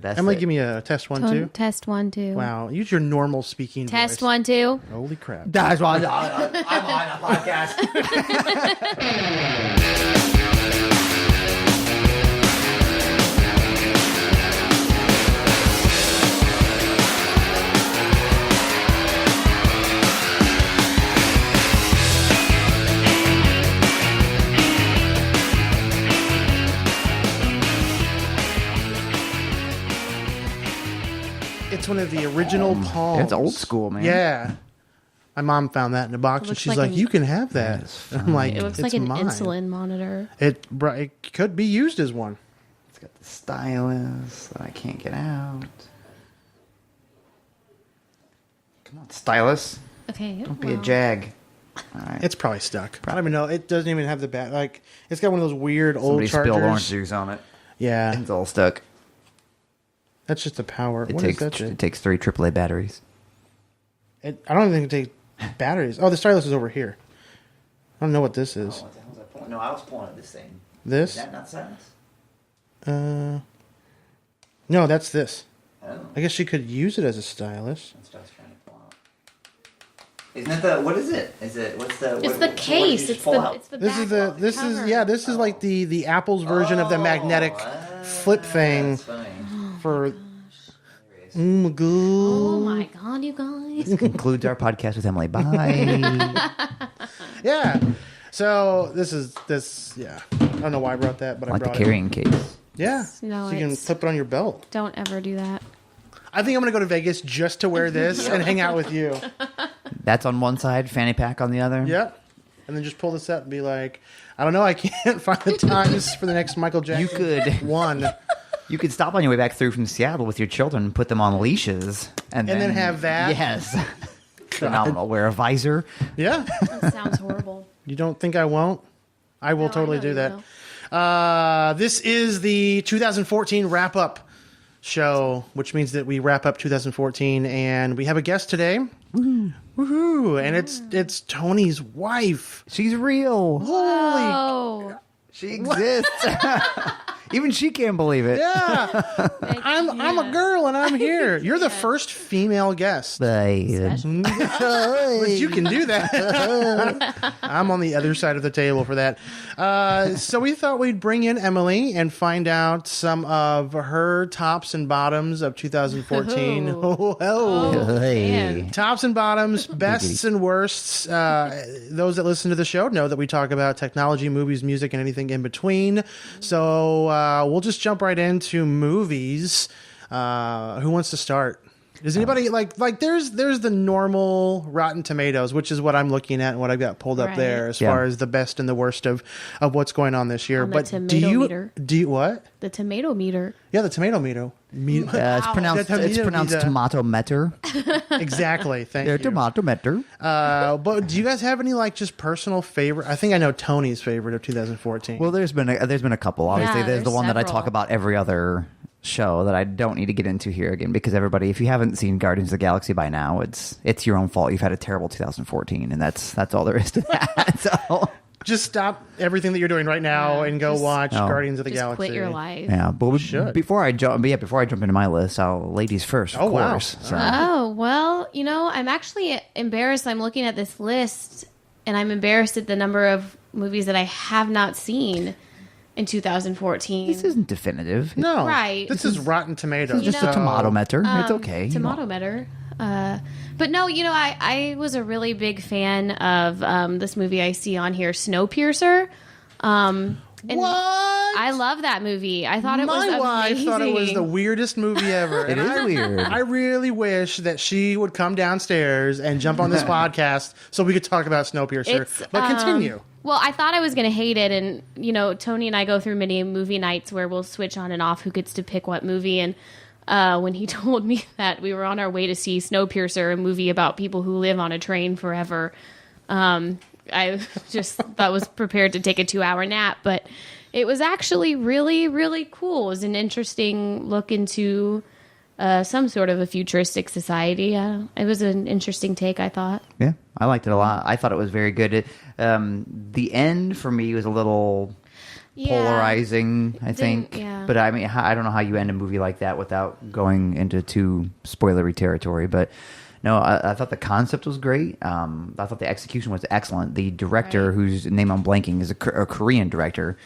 Emily, give me a test 1, 2. Test 1, 2. Wow, use your normal speaking Test voice. 1, 2. Holy crap! That's why I'm on a podcast. It's one of the original palms. It's old school, man. Yeah. My mom found that in a box, and she's like, "You can have that." I'm like, It looks "It's like an mine." insulin monitor. It could be used as one. It's got the stylus that I can't get out. Come on, stylus. Okay. Don't be a jag. All right. It's probably stuck. I don't even know. It doesn't even have the bat. Like, it's got one of those weird Somebody old chargers. spilled orange juice on it. Yeah, It's all stuck. that's just the power. It What takes does that do? it takes 3 AAA batteries. I don't even think it takes batteries. Oh, the stylus is over here. I don't know what this is. What the hell was I pointing? No, I was pointing at this thing. This? Is that not stylus? No, that's this. Oh, I guess she could use it as a stylus. that's what I was trying to pull out. Isn't that the? What is it? Is it? What's the? It's what, the what case. did you It's pull the out? it's the This is the back this cover. is yeah, this is like the Apple's version of the magnetic flip thing That's funny. for. Oh my god! Oh my god, you guys. Concludes our podcast with Emily. Bye. Yeah. So this. Yeah. I don't know why I brought that, but I Like the brought carrying case. Yeah. No, so you can it's- clip it on your belt. Don't ever do that. I think I'm gonna go to Vegas just to wear this and hang out with you. That's on one side, fanny pack on the other. Yep. And then just pull this out and be like, I don't know, I can't find the times for the next Michael Jackson. You could. one. You could stop on your way back through from Seattle with your children and put them on leashes. And then have that? Yes. Phenomenal. Wear a visor. Yeah. That sounds horrible. You don't think I won't? I will No, I totally know do you that. This is the 2014 wrap-up show, which means that we wrap up 2014, and we have a guest today. Woohoo! And it's Tony's wife. She's real. Holy Oh, She exists. Even she can't believe it. yeah! I'm a girl and I'm here. You're the first female guest. But you can do that. I'm on the other side of the table for that. So we thought we'd bring in Emily and find out some of her tops and bottoms of 2014. man. Tops and bottoms, bests and worsts. Those that listen to the show know that we talk about technology, movies, music, and anything in between. So we'll just jump right into movies. Who wants to start? Does anybody like? There's the normal Rotten Tomatoes, which is what I'm looking at and what I've got pulled up Right. there as Yeah. far as the best and the worst of what's going on this year. On the But tomato meter. do you what? The tomato meter. Yeah, the tomato meter. It's pronounced tomato meter. Exactly. Thank Yeah, you. tomato meter. But do you guys have any like just personal favorite? I think I know Tony's favorite of 2014. Well, there's been a couple. Obviously, Yeah, there's the there's one that I several. talk about every other show that I don't need to get into here again because everybody, if you haven't seen Guardians of the Galaxy by now, it's your own fault. You've had a terrible 2014, and that's all there is to that. So. just stop everything that you're doing right now and go watch Guardians of the Just Galaxy. quit your life. Yeah, but should. before I jump into my list, ladies first, of Oh, wow. course. So. Oh, well, I'm actually embarrassed. I'm looking at this list, and I'm embarrassed at the number of movies that I have not seen in 2014. This isn't definitive. No, Right. This is Rotten Tomatoes. It's just a tomato meter. It's okay. Tomato meter. But no, I was a really big fan of this movie I see on here, Snowpiercer. And What? I love that movie. I thought it was My wife amazing. thought it was the weirdest movie ever. It is weird. I really wish that she would come downstairs and jump on this podcast so we could talk about Snowpiercer. But continue. Well, I thought I was going to hate it, and Tony and I go through many movie nights where we'll switch on and off who gets to pick what movie. And when he told me that we were on our way to see Snowpiercer, a movie about people who live on a train forever, I just was prepared to take a 2-hour nap. But it was actually really, really cool. It was an interesting look into some sort of a futuristic society. It was an interesting take, I thought. Yeah, I liked it a lot. I thought it was very good. The end for me was a little polarizing, I think. yeah. But I mean, I don't know how you end a movie like that without going into too spoilery territory. But no, I thought the concept was great. I thought the execution was excellent. The director, whose name I'm blanking, is a Korean director,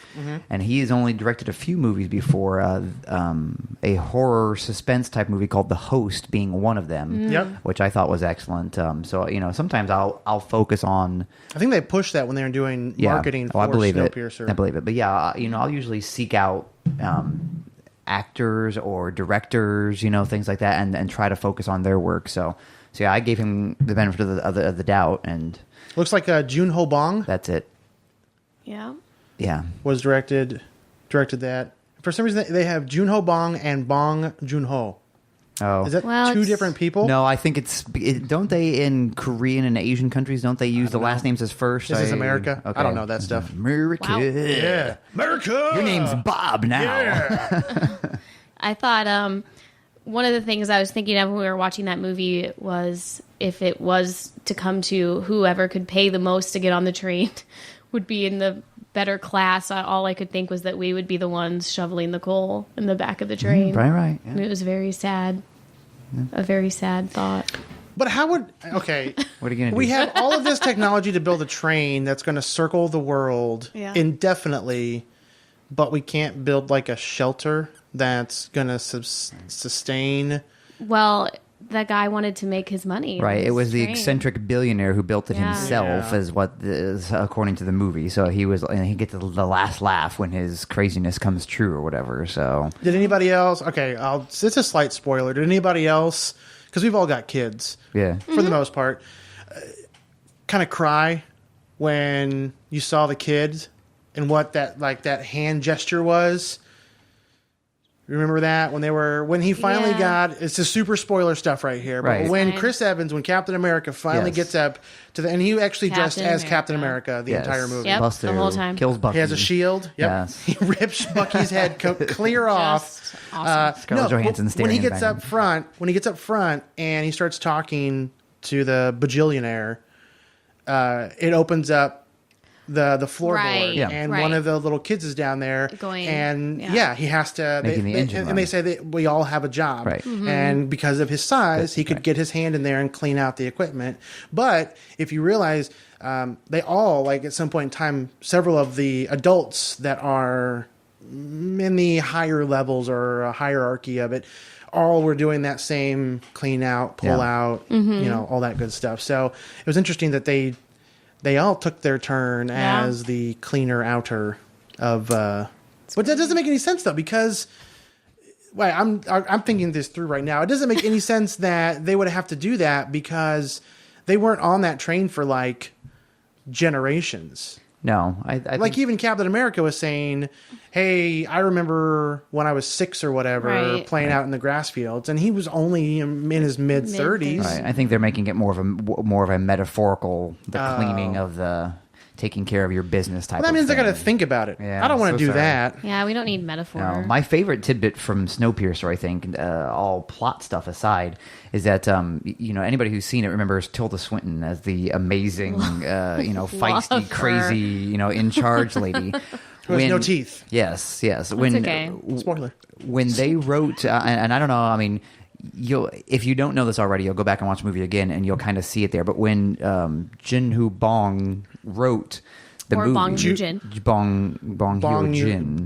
and he has only directed a few movies before. A horror suspense type movie called The Host being one of them, which I thought was excellent. So sometimes I'll focus on. I think they pushed that when they were doing marketing for Snowpiercer. I believe it. But yeah, I'll usually seek out actors or directors, things like that, and try to focus on their work. So yeah, I gave him the benefit of the doubt, and looks like Jun-Ho Bong. That's it. Yeah. Yeah. Was directed that. For some reason, they have Jun-Ho Bong and Bong Joon-ho. Oh, is that two different people? No, I think don't they in Korean and Asian countries, don't they use the last names as first? This is America. Okay. I don't know that stuff. America. Wow. Yeah. America. Your name's Bob now. Yeah. I thought one of the things I was thinking of when we were watching that movie was if it was to come to whoever could pay the most to get on the train would be in the better class. All I could think was that we would be the ones shoveling the coal in the back of the train. Right. Yeah. And it was very sad. A very sad thought. But how would... Okay. What are you going to do? We have all of this technology to build a train that's going to circle the world indefinitely, but we can't build like a shelter that's going to sustain... Well, that guy wanted to make his money. Right. It was the train. eccentric billionaire who built it himself, is what is according to the movie. So he gets the last laugh when his craziness comes true or whatever. So did anybody else? Okay, it's a slight spoiler. Did anybody else? Because we've all got kids. Yeah. For the most part, kind of cry when you saw the kids and what that hand gesture was. Remember that when he finally got, it's a super spoiler stuff right here, but when Chris Evans, when Captain America finally gets up to and he actually dressed as Captain America the entire movie. Yep, the whole time. Kills Bucky. He has a shield. Yep. Yes. He rips Bucky's head clear off. Awesome. Scarlett Johansson when he gets up front, and he starts talking to the bajillionaire, it opens up the floorboard, and one of the little kids is down there, and he has to. They say that we all have a job, right? And because of his size, he could get his hand in there and clean out the equipment. But if you realize, they all at some point in time, several of the adults that are in the higher levels or a hierarchy of it, all were doing that same clean out, pull out, all that good stuff. So it was interesting that they all took their turn as the cleaner outer of. But that doesn't make any sense though, because I'm thinking this through right now. It doesn't make any sense that they would have to do that because they weren't on that train for generations. No, I think even Captain America was saying, "Hey, I remember when I was 6 or whatever, playing out in the grass fields," and he was only in his mid-30s. Right. I think they're making it more of a metaphorical, the cleaning of the taking care of your business type. Well, that means thing. I got to think about it. Yeah, I don't want to do that. Yeah, we don't need metaphor. No, my favorite tidbit from Snowpiercer, I think, all plot stuff aside, is that anybody who's seen it remembers Tilda Swinton as the amazing, feisty, crazy, in charge lady. Who has no teeth. Yes. Okay. Spoiler. When they wrote, and I don't know, I mean, if you don't know this already, you'll go back and watch the movie again, and you'll kind of see it there. But when Jin-Ho Bong wrote the movie, Bong Hyo-jin,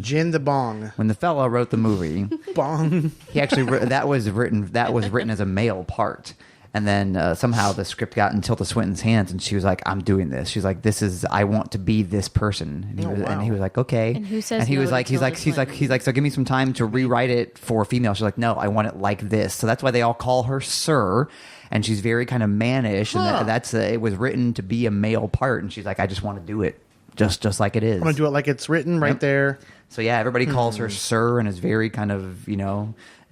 Jin the Bong. When the fella wrote the movie, Bong, he actually that was written as a male part. And then somehow the script got in Tilda Swinton's hands, and she was like, "I'm doing this." She's like, I want to be this person." And he was like, "Okay." And who says? And he no was like, to he's Tilda like, "So give me some time to rewrite it for a female." She's like, "No, I want it like this." So that's why they all call her Sir, and she's very kind of mannish, and that's it was written to be a male part, and she's like, "I just want to do it just like it is. I want to do it like it's written right there." So yeah, everybody calls her Sir, and is very kind of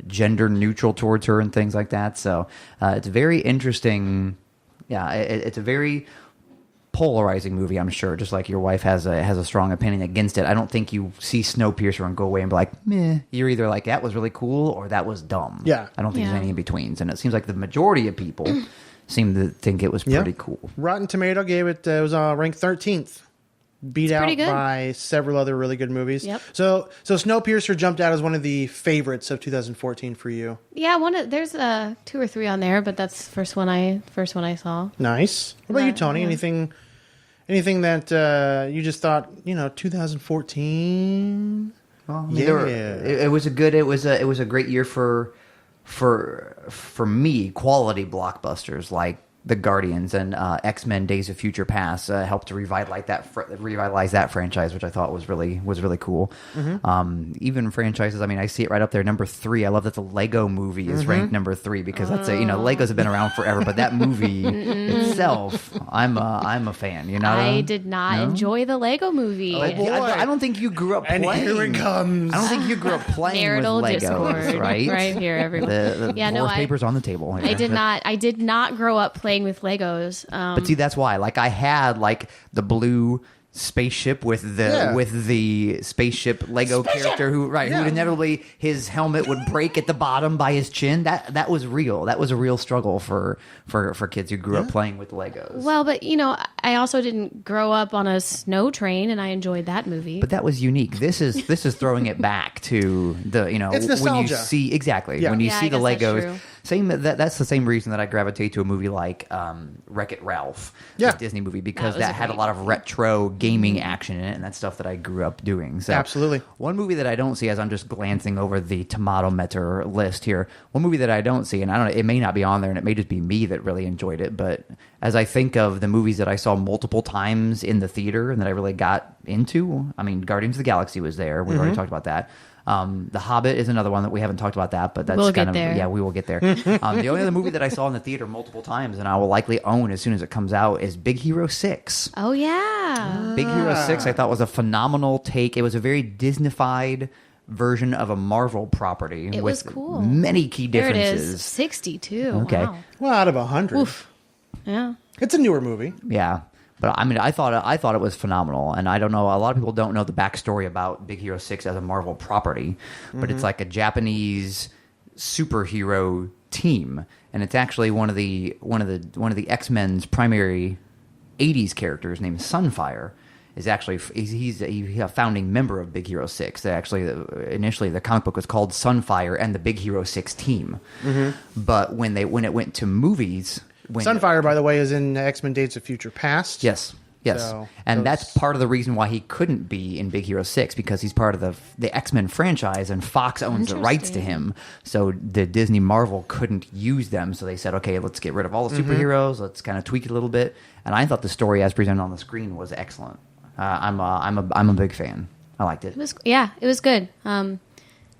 gender neutral towards her and things like that. So it's very interesting. Yeah, it's a very polarizing movie, I'm sure. Just like your wife has a strong opinion against it. I don't think you see Snowpiercer and go away and be like, meh. You're either like, that was really cool, or that was dumb. Yeah. I don't think there's any in betweens. And it seems like the majority of people seem to think it was pretty cool. Rotten Tomato gave it was ranked 13th beat out pretty good. by several other really good movies. Yep. So Snowpiercer jumped out as one of the favorites of 2014 for you. Yeah, there's 2 or 3 on there, but that's the first one I saw. Nice. What about you, Tony? Yeah. Anything that you just thought, 2014? Well, I mean, it was a great year for me, quality blockbusters like The Guardians and X-Men: Days of Future Past helped to revitalize that franchise, which I thought was really cool. Even franchises, I mean, I see it right up there, number 3. I love that the Lego Movie is ranked number 3 because that's Legos have been around forever, but that movie itself, I'm a fan. I did not enjoy the Lego Movie. Oh, boy. I don't think you grew up playing. And here it comes. I don't think you grew up playing Marital with Legos, discord, right? here, everyone. The divorce papers on the table. I did not. I did not grow up playing with Legos. But see, that's why. Like, I had the blue spaceship with the spaceship Lego character who inevitably his helmet would break at the bottom by his chin. That was real. That was a real struggle for kids who grew up playing with Legos. Well, but I also didn't grow up on a snow train, and I enjoyed that movie. But that was unique. This is throwing it back to the it's nostalgia. when you see when you see the I guess that's Legos. true. That's the same reason that I gravitate to a movie like Wreck-It Ralph, the Disney movie, because that had a lot of retro gaming action in it, and that's stuff that I grew up doing. So Absolutely. One movie that I don't see, as I'm just glancing over the Tomatometer list here, one movie that I don't see, and I don't know, it may not be on there, and it may just be me that really enjoyed it, but as I think of the movies that I saw multiple times in the theater and that I really got into, I mean, Guardians of the Galaxy was there. We've already talked about that. The Hobbit is another one that we haven't talked about but that's we'll kind get of there. Yeah, we will get there. The only other movie that I saw in the theater multiple times and I will likely own as soon as it comes out is Big Hero 6. Oh yeah. Big Hero 6 I thought was a phenomenal take. It was a very Disneyfied version of a Marvel property It with was cool. many key There differences. it is. 62. Okay. Wow. Well, out of 100. Oof. Yeah. It's a newer movie. Yeah. But I mean, I thought it was phenomenal, and I don't know. A lot of people don't know the backstory about Big Hero 6 as a Marvel property, but it's like a Japanese superhero team, and it's actually one of the X-Men's primary '80s characters named Sunfire. Is actually he's a founding member of Big Hero 6. Initially the comic book was called Sunfire and the Big Hero 6 team, but when it went to movies. Sunfire, by the way, is in X-Men: Days of Future Past. Yes. So, and that's part of the reason why he couldn't be in Big Hero 6, because he's part of the X-Men franchise, and Fox owns the rights to him. So the Disney Marvel couldn't use them. So they said, okay, let's get rid of all the superheroes. Let's kind of tweak it a little bit. And I thought the story as presented on the screen was excellent. I'm a big fan. I liked it. It was good.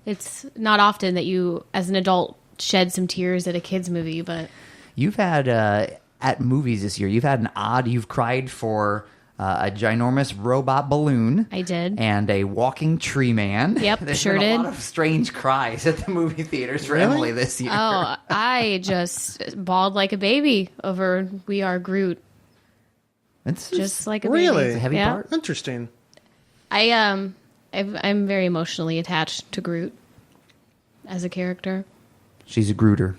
It's not often that you, as an adult, shed some tears at a kids movie, but You've had at movies this year. You've cried for a ginormous robot balloon. I did. And a walking tree man. Yep, There's sure been did. a lot of strange cries at the movie theaters for Emily this year. Oh, I just bawled like a baby over We Are Groot. It's Just like a Really? baby. It's a heavy Yeah. part. Interesting. I'm very emotionally attached to Groot as a character. She's a Grooter.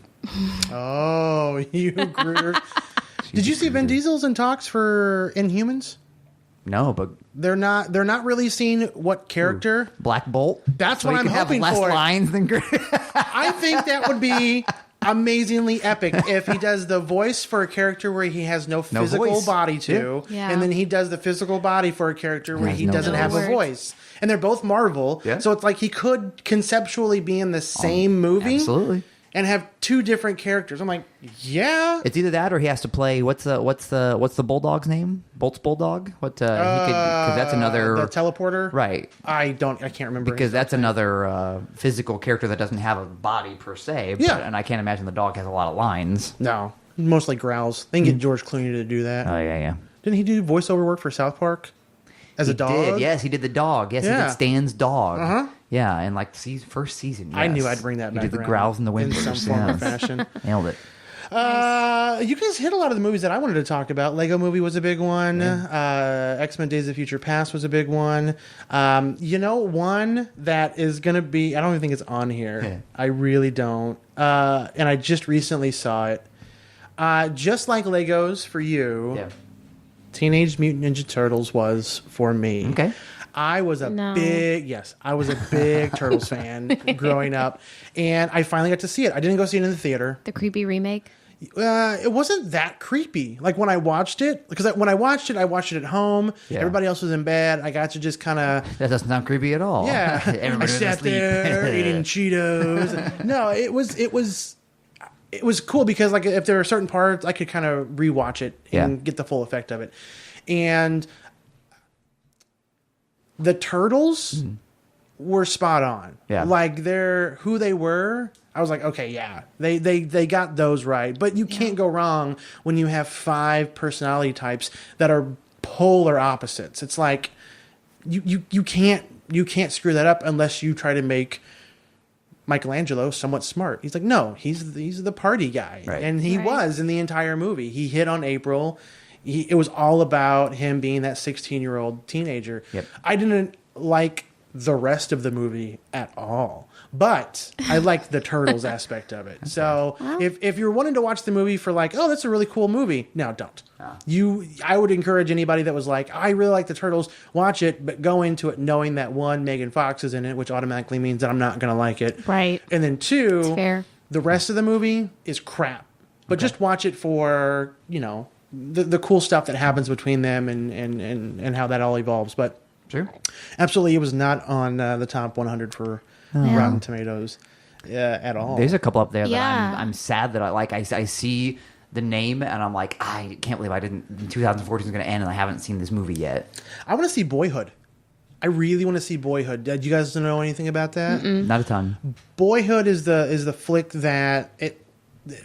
Oh, you grew. Did you see Vin Diesel's in talks for Inhumans? No, but They're not releasing what character. Black Bolt. That's so what he I'm could have hoping less for. lines than Groot. I think that would be amazingly epic if he does the voice for a character where he has no physical voice. body to, Yeah. and then he does the physical body for a character where Has he no doesn't have a words. voice. And they're both Marvel, Yeah. so it's like he could conceptually be in the same movie Absolutely. and have two different characters. I'm like, yeah. It's either that or he has to play what's the bulldog's name? Bolt's bulldog. What he could, because that's another the teleporter, right. I can't remember Because his that's name. another physical character that doesn't have a body per se. Yeah. And I can't imagine the dog has a lot of lines. No, mostly growls. They can get George Clooney to do that. Oh yeah. Didn't he do voiceover work for South Park as a dog? Did. Yes, he did the dog. Yes, he Yeah. did Stan's dog. Uh-huh. Yeah, and like first season. Yes. I knew I'd bring that He back did the around growls and the in whimpers. some form or fashion. Nailed it. You guys hit a lot of the movies that I wanted to talk about. Lego Movie was a big one. X-Men Days of Future Past was a big one. One that is going to be... I don't even think it's on here. Yeah. I really don't. And I just recently saw it. Just like Legos for you, Yeah. Teenage Mutant Ninja Turtles was for me. Okay. I was a No. big Turtles fan growing up, and I finally got to see it. I didn't go see it in the theater. The creepy remake. It wasn't that creepy. Like when I watched it, because when I watched it at home. Yeah. Everybody else was in bed. I got to just kind of. That doesn't sound creepy at all. Yeah, I Everybody was sat asleep. there eating Cheetos. No, it was cool because like if there are certain parts, I could kind of rewatch it and get the full effect of it. And the Turtles were spot on. Yeah. Like they're who they were. I was like, okay, yeah, they got those right. But you can't go wrong when you have 5 personality types that are polar opposites. It's like you can't screw that up unless you try to make Michelangelo somewhat smart. He's like, no, he's the party guy, Right. and he was in the entire movie. He hit on April. It was all about him being that 16-year-old teenager. Yep. I didn't like the rest of the movie at all, but I liked the Turtles aspect of it. So if you're wanting to watch the movie for like, oh, that's a really cool movie, no, don't. I would encourage anybody that was like, I really like the Turtles, watch it, but go into it knowing that 1, Megan Fox is in it, which automatically means that I'm not going to like it. Right. And then 2, It's fair. the rest of the movie is crap. But just watch it for, the cool stuff that happens between them and how that all evolves. But Sure. absolutely, it was not on the top 100 for Rotten Tomatoes at all. There's a couple up there that Yeah. I'm sad that I see the name and I'm like, I can't believe 2014 is going to end and I haven't seen this movie yet. I want to see Boyhood. I really want to see Boyhood. Did you guys know anything about that? Not a ton. Boyhood is the flick that it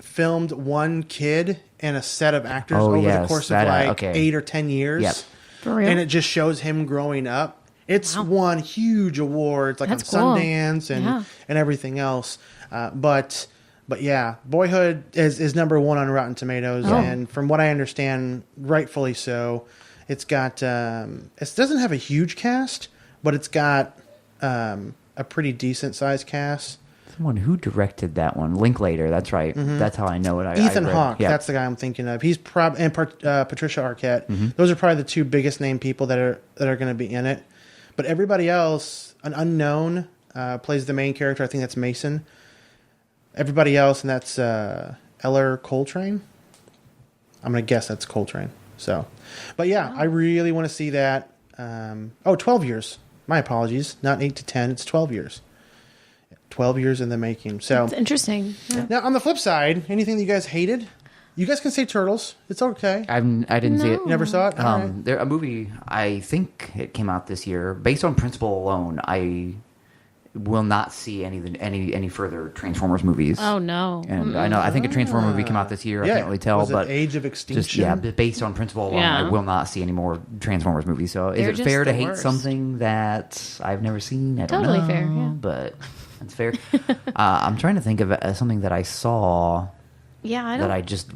filmed one kid and a set of actors over the course of 8 or 10 years. Yep. For real? And it just shows him growing up. It's won huge awards like That's on cool. Sundance Yeah. and everything else. But yeah, Boyhood is number 1 on Rotten Tomatoes, and from what I understand, rightfully so. It's got it doesn't have a huge cast, but it's got a pretty decent sized cast. Someone who directed that one, Linklater. That's right. That's how I know it. Ethan I read. Hawke, Yep. that's the guy I'm thinking of. He's and Patricia Arquette. Those are probably the 2 biggest name people that are going to be in it. But everybody else, an unknown, plays the main character. I think that's Mason. Everybody else, and that's Eller Coltrane. I'm going to guess that's Coltrane. So, but yeah, I really want to see that. 12 years. My apologies. Not 8 to 10. It's 12 years. 12 years in the making. So It's interesting. Yeah. now on the flip side, anything that you guys hated? You guys can say Turtles. It's okay. I didn't see it. You never saw it? All right. A movie, I think it came out this year. Based on principle alone, I will not see any further Transformers movies. Oh no. And I think a Transformer movie came out this year. I can't really tell, Was it but Age of Extinction? just based on principle alone, Yeah. I will not see any more Transformers movies. So They're is it just fair to the hate worst. something that I've never seen? I don't Totally know, fair, yeah. but that's fair. I'm trying to think of something that I saw. Yeah, I That don't. I just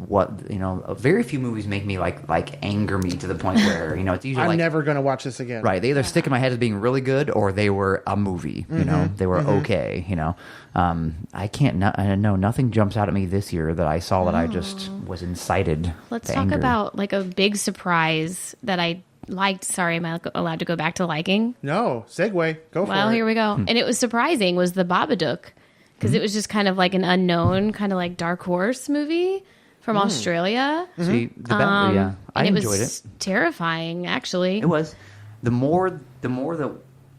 very few movies make me like anger me to the point where it's usually I'm like never going to watch this again. right. They either stick in my head as being really good or they were a movie. They were okay. I can't. I know nothing jumps out at me this year that I saw that I just was incited. Let's to talk anger. about like a big surprise that I liked. Sorry, am I allowed to go back to liking? No, segue. Go for it. Well, here we go. And it was surprising was the Babadook because it was just kind of like an unknown kind of like dark horse movie from Australia. See, I And enjoyed was it. terrifying, actually. It was the more that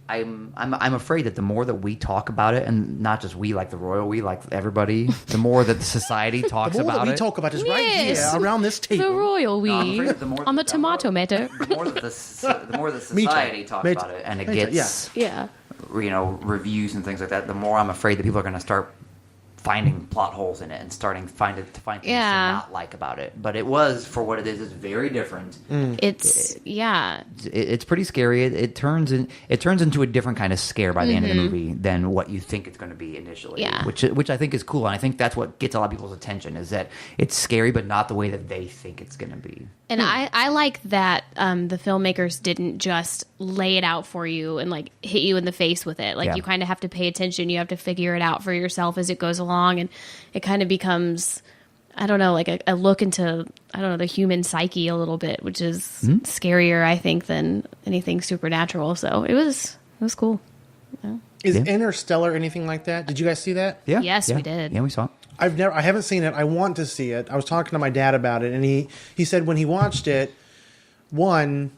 I'm afraid that the more that we talk about it, and not just we, like the royal we, like everybody, the more that the society talks The more about that we it. talk about is right Yes. here around this The table. royal we No, I'm afraid that the more on the that- tomato meter. The more that the more that Me too. society talks Me too. about it, and it Me too, gets Yeah. reviews and things like that, the more I'm afraid that people are going to start finding plot holes in it and starting to find things Yeah. to not like about it. But it was, for what it is, it's very different. It's It's pretty scary. It turns into a different kind of scare by the end of the movie than what you think it's going to be initially. Yeah. Which I think is cool, and I think that's what gets a lot of people's attention, is that it's scary, but not the way that they think it's going to be. And I like that the filmmakers didn't just lay it out for you and like hit you in the face with it. Like Yeah. you kind of have to pay attention. You have to figure it out for yourself as it goes along, and it kind of becomes I don't know, like a look into, I don't know, the human psyche a little bit, which is scarier, I think, than anything supernatural. So it was cool. Yeah. Is Interstellar anything like that? Did you guys see that? Yeah. Yes, yeah. we did. Yeah, we saw it. I haven't seen it. I want to see it. I was talking to my dad about it, and he said when he watched it, one,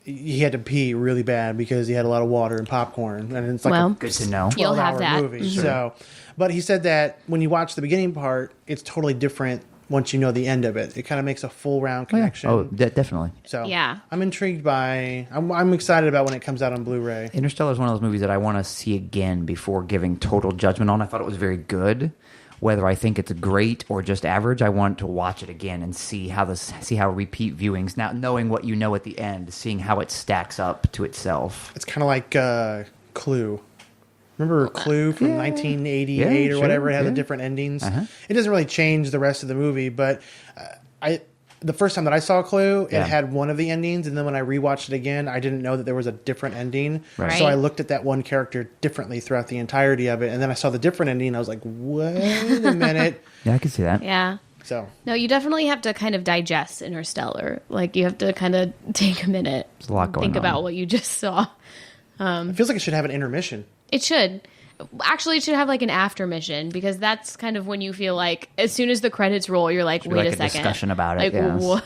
he had to pee really bad because he had a lot of water and popcorn, and it's like Well, a Good to know. You'll have 12-hour that. movie. So, but he said that when you watch the beginning part, it's totally different once you know the end of it. It kind of makes a full round connection. Oh, definitely. So Yeah. I'm intrigued by. I'm excited about when it comes out on Blu-ray. Interstellar is one of those movies that I want to see again before giving total judgment on. I thought it was very good. Whether I think it's great or just average, I want to watch it again and see how repeat viewings, now knowing what you know at the end, seeing how it stacks up to itself. It's kind of like Clue. Remember Clue from 1988 or whatever? It had the different endings. It doesn't really change the rest of the movie, but the first time that I saw Clue, it had one of the endings, and then when I rewatched it again, I didn't know that there was a different ending. Right. So I looked at that one character differently throughout the entirety of it, and then I saw the different ending, and I was like, wait a minute. Yeah, I can see that. Yeah. So No, you definitely have to kind of digest Interstellar. Like, you have to kind of take a minute. There's a lot going think on. about what you just saw. it feels like it should have an intermission. It should. Actually, it should have like an after mission, because that's kind of when you feel like, as soon as the credits roll, you're like, Should be wait like a a second. discussion about it, Like, yes.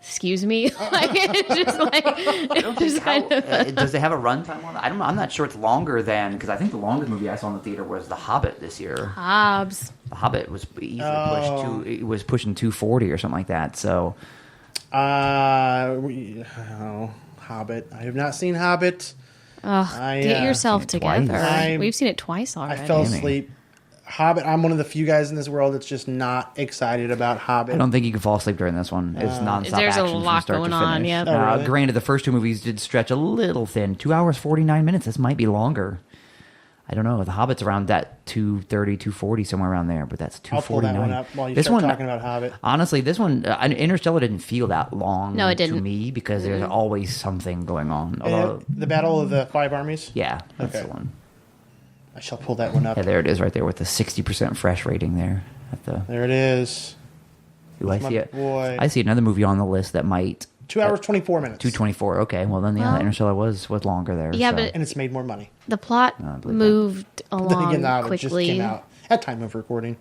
excuse me? Like, it's just like, it's just kind of. Does it have a runtime on it? I don't know. I'm not sure it's longer than, because I think the longest movie I saw in the theater was The Hobbit this year. Hobbs. The Hobbit was easily it was pushing 240 or something like that. So Hobbit. I have not seen Hobbit. Get yourself seen it twice. together. We've seen it twice already. I fell asleep. Hobbit. I'm one of the few guys in this world that's just not excited about Hobbit. I don't think you can fall asleep during this one. It's nonstop There's a action from lot start going to on, finish. yep. Oh, really? Granted, the first two movies did stretch a little thin. 2 hours, 49 minutes. This might be longer. I don't know. The Hobbit's around that 230, 240, somewhere around there, but that's 249. I'll pull that one up while you This start one- talking about Hobbit. Honestly, this one, Interstellar didn't feel that long No, it to didn't. me because there's always something going on. Although, The Battle of the Five Armies. yeah, that's Okay. the one. I shall pull that one up. Yeah, there it is right there with the 60% fresh rating there. At the, There it is. ooh, I my see it. boy. I see another movie on the list that might 2 hours, 24 minutes. 224. Okay, well then Well, Interstellar was longer there. yeah, so. but And it's made more money. the plot I believe that. moved Then along again, now it just quickly. came out at time of recording.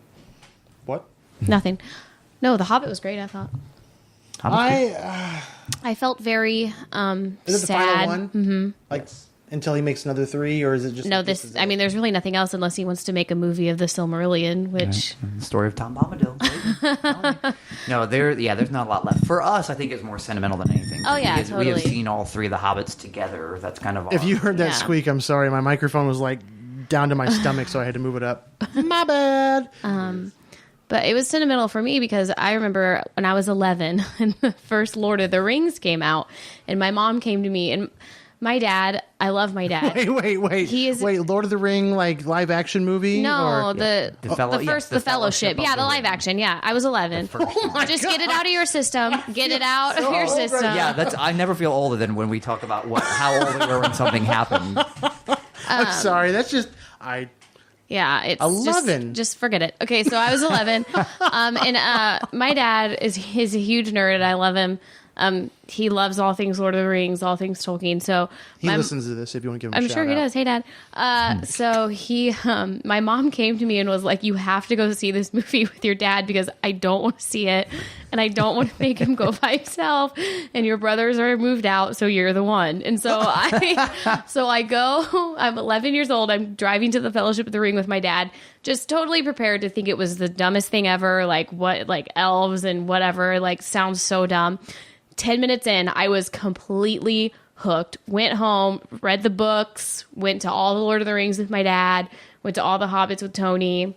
What? Nothing. No, The Hobbit was great, I thought. Hobbit's good. I felt very Is it the sad. final one? Mm-hmm. Like until he makes another 3, or is it just No, like, this. is I mean, there's really nothing else unless he wants to make a movie of the Silmarillion, which The story of Tom Bombadil. No, there's not a lot left. For us, I think it's more sentimental than anything. Oh, yeah, Because we have totally. seen all three of the Hobbits together. That's kind of If you heard that Yeah. squeak, I'm sorry. My microphone was like down to my stomach, so I had to move it up. My bad. But it was sentimental for me because I remember when I was 11 and the first Lord of the Rings came out, and my mom came to me, and my dad, I love my dad. Wait. He is- Wait, Lord of the Ring, like live action movie? No, Or- the Fellowship. Yeah, the live action. Yeah, I was 11. Just get it out of your system. Get it out of your system. Yeah, I never feel older than when we talk about how old we were when something happened. I'm sorry. That's just Yeah, it's 11. Just forget it. Okay, so I was 11, and my dad he's a huge nerd. I love him. He loves all things Lord of the Rings, all things Tolkien. So he listens to this. If you want to give him, I'm a shout sure he out. does. Hey, Dad. So my mom came to me and was like, "You have to go see this movie with your dad because I don't want to see it, and I don't want to make him go by himself. And your brothers are moved out, so you're the one." And so I go. I'm 11 years old. I'm driving to the Fellowship of the Ring with my dad, just totally prepared to think it was the dumbest thing ever. Like elves and whatever. Like sounds so dumb. 10 minutes in, I was completely hooked. Went home, read the books, went to all the Lord of the Rings with my dad, went to all the Hobbits with Tony.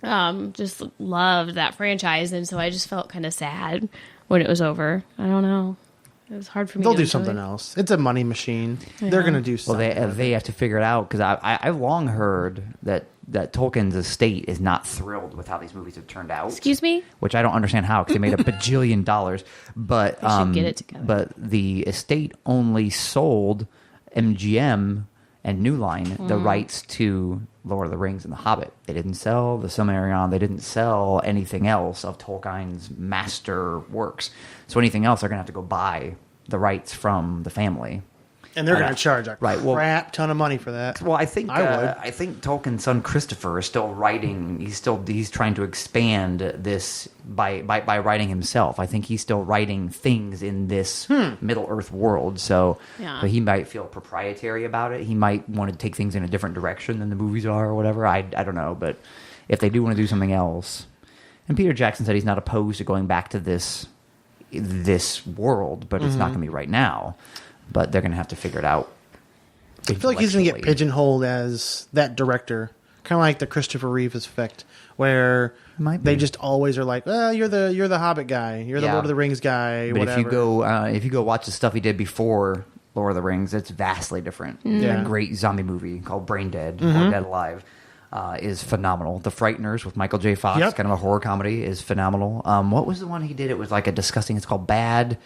Just loved that franchise, and so I just felt kind of sad when it was over. I don't know. It was hard for me. They'll to do enjoy something it. else. It's a money machine. They're going to do Well, something. they have to figure it out because I've long heard that Tolkien's estate is not thrilled with how these movies have turned out. Excuse me? Which I don't understand how because they made a bajillion dollars. But They should get it together. But the estate only sold MGM and New Line the rights to Lord of the Rings and The Hobbit. They didn't sell the Silmarillion. They didn't sell anything else of Tolkien's master works. So anything else, they're going to have to go buy the rights from the family. And they're going to charge a well, crap ton of money for that. Well, I think I think Tolkien's son Christopher is still writing. He's trying to expand this by writing himself. I think he's still writing things in this Middle Earth world. So but he might feel proprietary about it. He might want to take things in a different direction than the movies are or whatever. I don't know. But if they do want to do something else, and Peter Jackson said he's not opposed to going back to this world, but it's not going to be right now. But they're going to have to figure it out. I feel like he's going to get pigeonholed as that director, kind of like the Christopher Reeve effect, where they just always are like, "Well, you're the Hobbit guy, you're the Lord of the Rings guy." But whatever. if you go watch the stuff he did before Lord of the Rings, it's vastly different. Yeah. A great zombie movie called Brain Dead or Dead Alive is phenomenal. The Frighteners with Michael J. Fox, kind of a horror comedy, is phenomenal. What was the one he did? It was like a disgusting. It's called Bad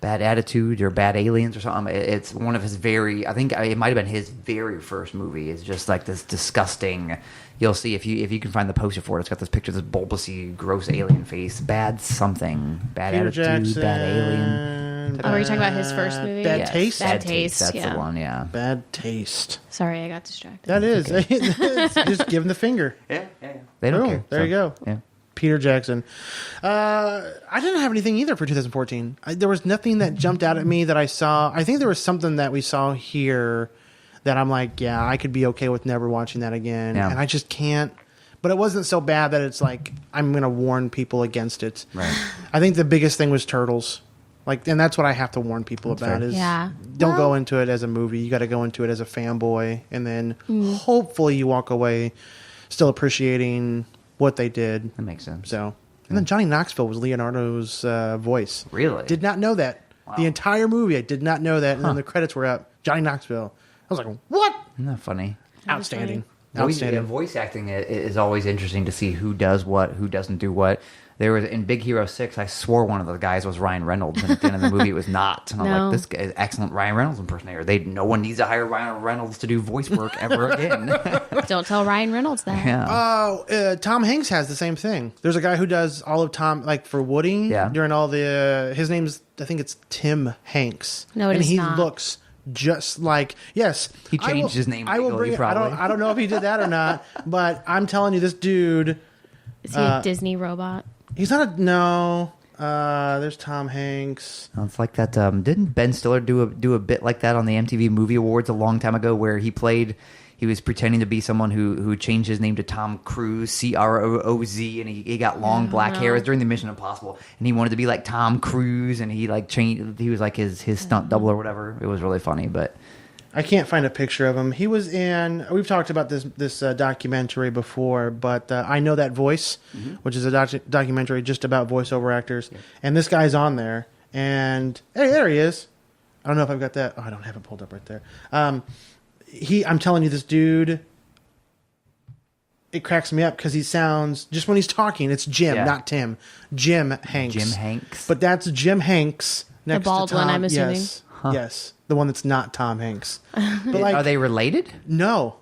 Attitude or Bad Aliens or something. It's one of his I think it might have been his very first movie. It's just like this disgusting. You'll see if you can find the poster for it. It's got this picture of this bulbousy, gross alien face. Bad something. Bad Peter Attitude. Jackson, Bad Alien. Oh, were you talking about his first movie? Bad Taste? Bad Taste, That's yeah. the one. Yeah. Bad Taste. Sorry, I got distracted. That is. Just give him the finger. Yeah. They don't Boom, care. there you go. Yeah. Peter Jackson. I didn't have anything either for 2014. There was nothing that jumped out at me that I saw. I think there was something that we saw here that I'm like, yeah, I could be okay with never watching that again. Yeah. And I just can't. But it wasn't so bad that it's like I'm going to warn people against it. Right. I think the biggest thing was Turtles. And that's what I have to warn people about fair. is Yeah. don't go into it as a movie. You got to go into it as a fanboy. And then hopefully you walk away still appreciating what they did. That makes sense. So, and then Johnny Knoxville was Leonardo's voice. Really? Did not know that. Wow. The entire movie, I did not know that. And then the credits were up. Johnny Knoxville. I was like, what? Isn't that funny? Outstanding. Voice acting is always interesting to see who does what, who doesn't do what. There was in Big Hero 6, I swore one of the guys was Ryan Reynolds, and at the end of the movie it was not. And I'm No. like, this guy is excellent Ryan Reynolds impersonator. No one needs to hire Ryan Reynolds to do voice work ever again. Don't tell Ryan Reynolds that. Yeah. Tom Hanks has the same thing. There's a guy who does all of Tom, like for Woody, during all the, his name's, I think it's Tim Hanks. No, it and is he not. looks just like, yes. He changed his name I will legally, bring it. probably. I don't know if he did that or not, but I'm telling you, this dude, Is he a Disney robot? he's not no. There's Tom Hanks. Oh, it's like that. Didn't Ben Stiller do a bit like that on the MTV Movie Awards a long time ago, where he was pretending to be someone who changed his name to Tom Cruise, Crooz, and he got long black hair. It was during the Mission Impossible, and he wanted to be like Tom Cruise, and he like changed. He was like his stunt double or whatever. It was really funny, but I can't find a picture of him. He was in. We've talked about this documentary before, but I Know That Voice, which is a documentary just about voiceover actors, and this guy's on there. And hey, there he is. I don't know if I've got that. Oh, I don't have it pulled up right there. I'm telling you, this dude. It cracks me up because he sounds just when he's talking. It's Jim, not Tim. Jim Hanks. Jim Hanks. But that's Jim Hanks next bald to Tom. one, I'm assuming? Yes. Yes, the one that's not Tom Hanks. But are they related? No,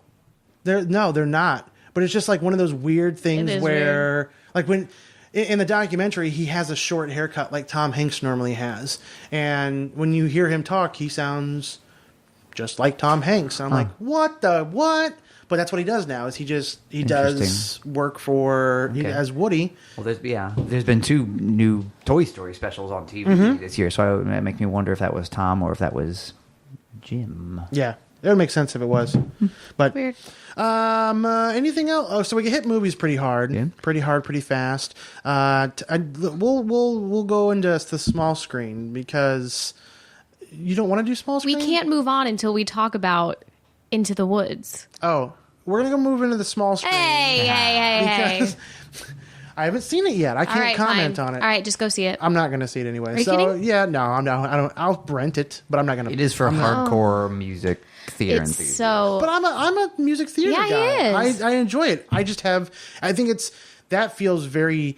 they're not. But it's just like one of those weird things It is where, like when in the documentary, he has a short haircut like Tom Hanks normally has, and when you hear him talk, he sounds just like Tom Hanks. And I'm like, what the what? But that's what he does now. Is he does work for as Woody. Well, there's been 2 new Toy Story specials on TV this year, so it makes me wonder if that was Tom or if that was Jim. Yeah, it would make sense if it was. But Weird. anything else? Oh, so we can hit movies pretty hard, pretty fast. We'll go into the small screen because you don't want to do small screen. We can't move on until we talk about Into the Woods. Oh, we're gonna go move into the small screen. Hey. Because I haven't seen it yet. I can't comment on it. All right, just go see it. I'm not gonna see it anyway. Are you so kidding? yeah, no, I'm not. I don't. I'll rent it, but I'm not gonna. It is for hardcore music theater It's enthusiasts. so. But I'm a music theater Yeah, he guy. is. I enjoy it. I think that feels very.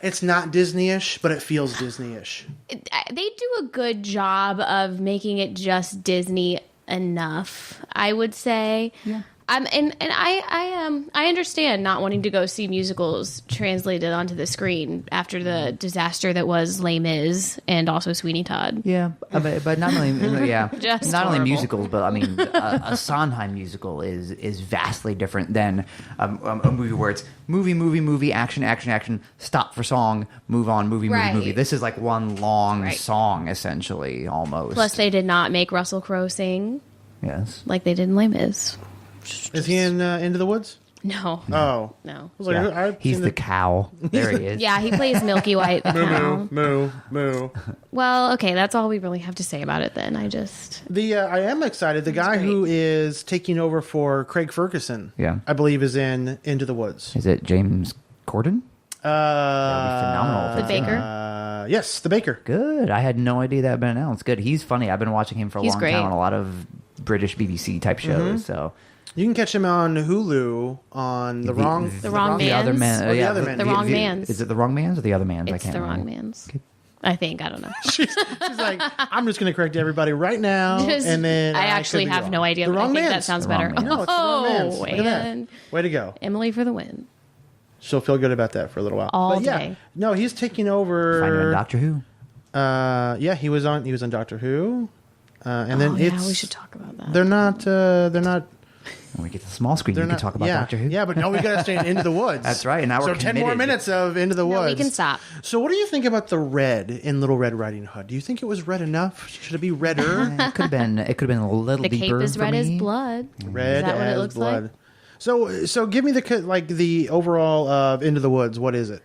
It's not Disney-ish, but it feels Disney-ish. They do a good job of making it just Disney enough, I would say. Yeah. And I understand not wanting to go see musicals translated onto the screen after the disaster that was Les Mis and also Sweeney Todd. Yeah, but not only Just not only horrible. musicals, but I mean a Sondheim musical is vastly different than a movie where it's movie, action, stop for song, move on, movie. This is like one long song essentially, almost. Plus, they did not make Russell Crowe sing Yes. like they did in Les Mis. Is he in Into the Woods? No. Oh. No. I was like, Yeah. I've He's seen the cow. There he is. Yeah, he plays Milky White the cow. moo. Well, okay, that's all we really have to say about it then. I am excited. The guy great. who is taking over for Craig Ferguson, Yeah. I believe, is in Into the Woods. Is it James Corden? That would be phenomenal. if The it's him. baker? Yes, the baker. Good. I had no idea that had been announced. Good. He's funny. I've been watching him for a He's long great. time on a lot of British BBC type shows. So You can catch him on Hulu on The Wrong the other Mans? man. Oh, the other man. The Wrong Mans. Is it the wrong man's or the other man's? I It's can't the remember. Wrong Man's. I think. I don't know. She's like, I'm just going to correct everybody right now, Just- and then I could actually be have wrong. no idea, The but I Wrong think that Mans. sounds The Wrong better. Mans. No, it's the Wrong Mans. Oh, Look at that. and Way to go. Emily for the win. She'll feel good about that for a little while. All but yeah, day. no, he's taking Find him in over. Doctor Who. Yeah, he was on Doctor Who, and then yeah, it's we should talk about that. They're not. When we get to the small screen, They're we not can talk about yeah, Doctor Who. Yeah, but no, we got to stay Into the Woods. That's right, and now we're so 10 more committed. minutes of Into the No, Woods. we can stop. So, what do you think about the red in Little Red Riding Hood? Do you think it was red enough? Should it be redder? It could have been. It could have been a little The deeper. cape is for red as me. blood. Red Is that what as it looks blood. like? So give me the overall of Into the Woods. What is it?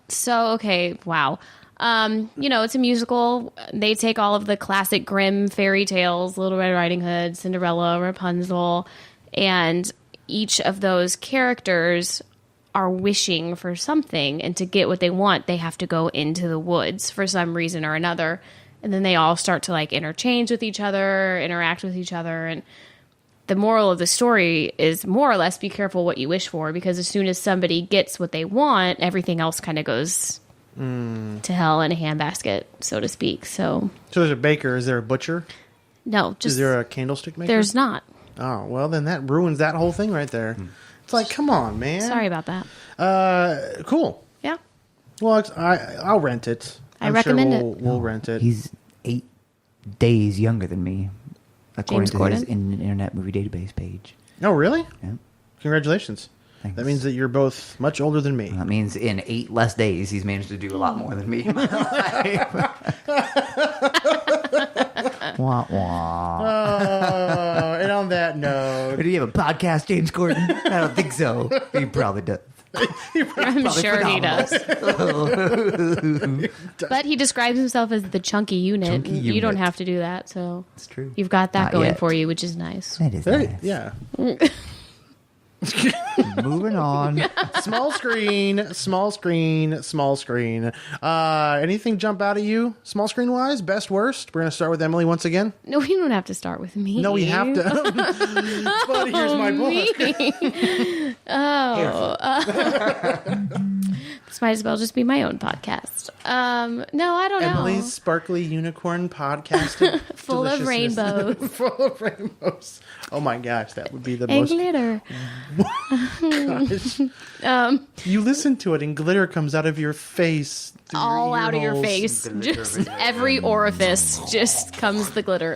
So okay, wow. It's a musical. They take all of the classic Grimm fairy tales, Little Red Riding Hood, Cinderella, Rapunzel, and each of those characters are wishing for something, and to get what they want, they have to go into the woods for some reason or another. And then they all start to like interchange with each other, interact with each other, and the moral of the story is more or less be careful what you wish for, because as soon as somebody gets what they want, everything else kind of goes to hell in a handbasket, so to speak. So there's a baker. Is there a butcher? no, just Is there a candlestick maker? there's not. Oh, well, then that ruins that whole thing right there. It's like, come on, man. Sorry about that. Cool. Yeah. Well, I'll rent it. I I'm recommend sure it. We'll rent it. He's 8 days younger than me, according James to his Corden? Internet Movie Database page. Oh, really? Yeah. Congratulations. Thanks. That means that you're both much older than me. That means in 8 less days, he's managed to do a lot more than me in my life. Wah, wah. And on that note, Do you have a podcast, James Corden? I don't think so. He probably does. I'm sure he does. But he describes himself as the chunky unit. Chunky You unit. don't have to do that, so It's true. you've got that Not going yet. for you, which is nice. That is very, nice. yeah. Moving on. Small screen. Anything jump out at you, small screen wise? Best, worst? We're going to start with Emily once again. No, we don't have to start with me. No, we have to. But here's my book. This might as well just be my own podcast. No, I don't know. Emily's sparkly unicorn podcasting. Full of deliciousness. rainbows Full of rainbows. Oh my gosh, that would be the and most. glitter. Gosh. You listen to it and glitter comes out of your face. through All ear out of your holes. face. Just every orifice just comes the glitter.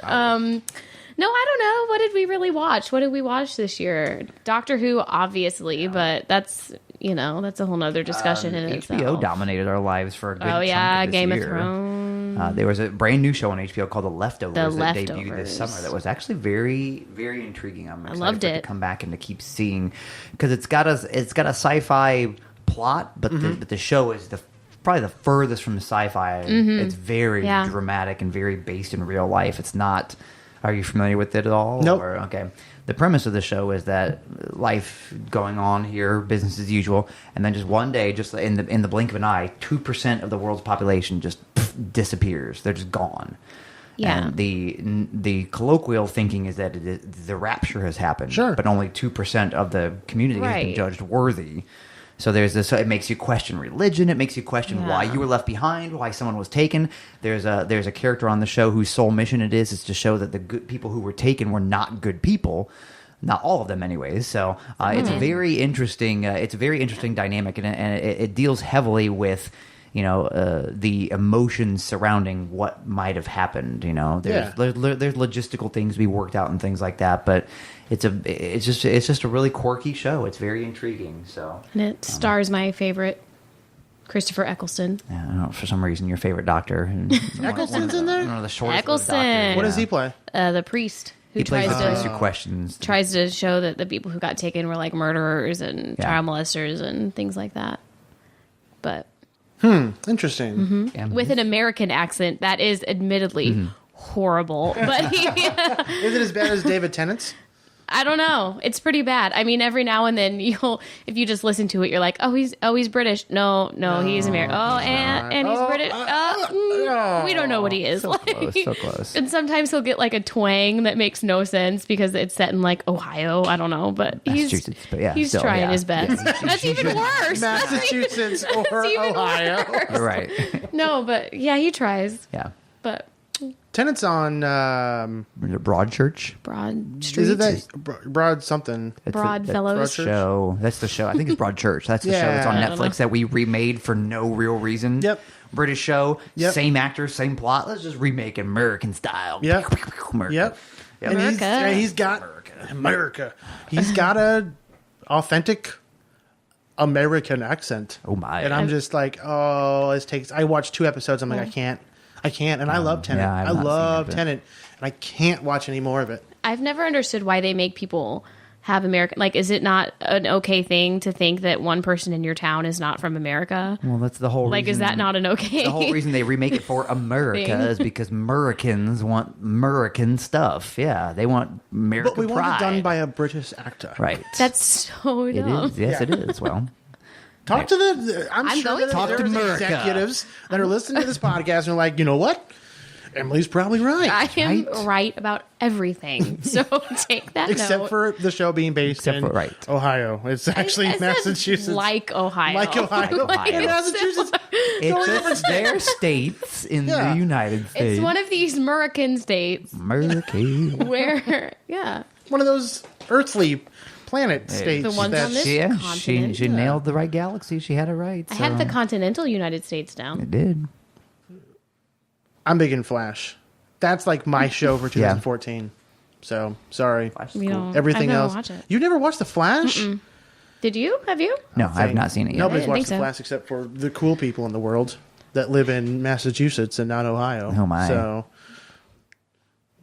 No, I don't know. What did we really watch? What did we watch this year? Doctor Who, obviously, but that's a whole nother discussion in HBO itself. dominated our lives for a good Oh chunk yeah, of this Game year. of Thrones. There was a brand new show on HBO called The Leftovers The that debuted Leftovers. this summer that was actually very, very intriguing. I'm excited loved for it to it. come back and to keep seeing, because it's got a sci-fi plot, but the show is probably the furthest from sci-fi. It's very Yeah. dramatic and very based in real life. It's not. Are you familiar with it at all? Nope. Or, okay. The premise of the show is that life going on here, business as usual, and then just one day, just in the blink of an eye, 2% of the world's population just disappears. They're just gone. Yeah. And the colloquial thinking is that the rapture has happened. Sure. But only 2% of the community has been Right. judged worthy. So there's this. So it makes you question religion. It makes you question why you were left behind, why someone was taken. There's a character on the show whose sole mission it is to show that the good people who were taken were not good people. Not all of them, anyways. So it's a very interesting. It's a very interesting dynamic, and it deals heavily with the emotions surrounding what might have happened. There's logistical things to be worked out and things like that. But it's just a really quirky show. It's very intriguing. So And it stars my favorite, Christopher Eccleston. yeah, I don't know, for some reason your favorite doctor. Eccleston's in there? One of the shortest Eccleston. doctors. What does he play? The priest who He plays tries the priest to who questions. tries to show that the people who got taken were like murderers and child molesters and things like that. But Interesting. Yeah. with an American accent, that is admittedly horrible. But Is it as bad as David Tennant's? I don't know. It's pretty bad. I mean, every now and then if you just listen to it, you're like, oh, he's British. No, he's American. Oh, and he's British. We don't know what he is. So close. And sometimes he'll get like a twang that makes no sense because it's set in like Ohio. I don't know, but Massachusetts, but yeah, he's still, trying yeah. his best. That's even worse. Massachusetts or even Ohio. worse. Right. No, but yeah, he tries. Yeah. But Tennant's on Broadchurch. Broad Street, is it that Broad something? Broad Fellows. Broadchurch? Show. That's the show. I think it's Broadchurch. That's the show that's on I don't Netflix that we remade for no real reason. Yep. British show. Yep. Same actors, same plot. Let's just remake American style. Yep. America. Yep. And America. he's got America. He's got a authentic American accent. Oh my. And I'm just like, I watched 2 episodes. I'm like, I can't. And I love Tennant. yeah, I've I not love seen it, but- Tennant. And I can't watch any more of it. I've never understood why they make people have American. Like, is it not an okay thing to think that one person in your town is not from America? Well, that's the whole Like, reason. is that not an okay? The whole reason they remake it for America Thing. is because Americans want American stuff. Yeah, they want American But we want pride. it done by a British actor. Right. That's so It dumb. is. Yes, Yeah. it is. Well, Talk to the. I'm sure going that to. Talk to there's America. executives that are listening to this podcast and are like, you know what? Emily's probably right. I am Right. right about everything. So take that Except note. for the show being based in Ohio. It's actually I said Massachusetts. Like Ohio. Like Ohio. Like In Massachusetts. it's their states in Yeah. the United States. It's one of these American states America. where, yeah. One of those earthly planet states. The ones that- on this Yeah, continent. she nailed the right galaxy. She had it right. I had the continental United States down. It did. I'm big in Flash. That's like my show for 2014. So, sorry. You know, Everything I've never else. watched it. You never watched The Flash? Did you? Have you? No, I have not seen it yet. Nobody's I didn't watched think The so. Flash except for the cool people in the world that live in Massachusetts and not Ohio. Oh, my. So,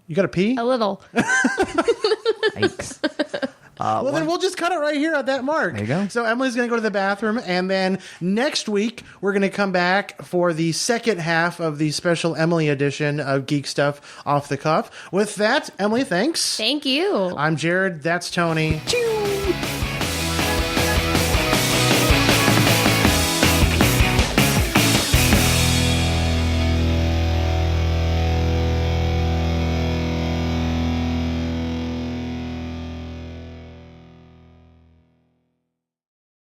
you got to pee? A little. Yikes. Well, then we'll just cut it right here at that mark. There you go. So Emily's going to go to the bathroom, and then next week we're going to come back for the second half of the special Emily edition of Geek Stuff Off the Cuff. With that, Emily, thanks. Thank you. I'm Jared. That's Tony. Choo!